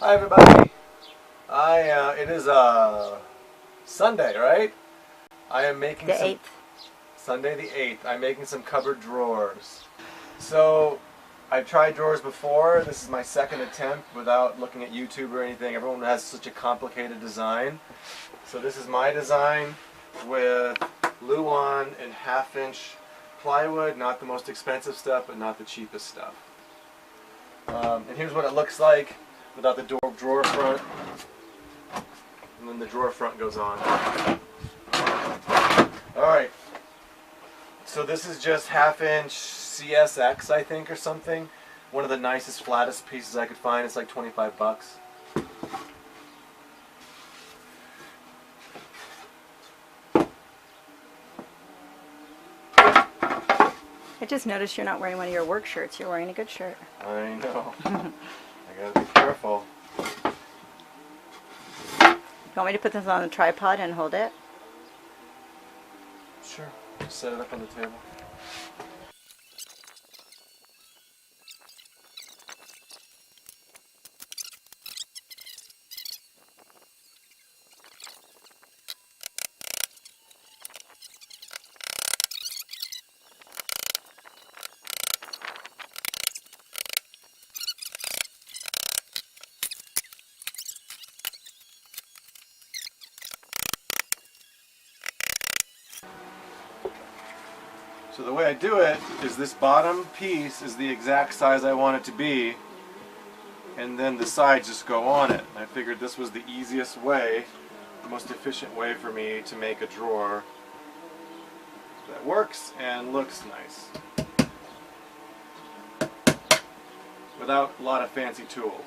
Hi everybody. It is Sunday, right? I am making The 8th. Sunday the 8th. I'm making some cupboard drawers. So I've tried drawers before. This is my second attempt without looking at YouTube or anything. Everyone has such a complicated design. So this is my design with Luan and 1/2" plywood. Not the most expensive stuff, but not the cheapest stuff. And here's what it looks like without the drawer front, and then the drawer front goes on. Alright, so this is just 1/2" CSX, I think, or something. One of the nicest, flattest pieces I could find. It's like 25 bucks. I just noticed you're not wearing one of your work shirts. You're wearing a good shirt. I know. I gotta be careful. You want me to put this on a tripod and hold it? Sure. Just set it up on the table. So the way I do it is this bottom piece is the exact size I want it to be, and then the sides just go on it. And I figured this was the easiest way, the most efficient way for me to make a drawer that works and looks nice without a lot of fancy tools.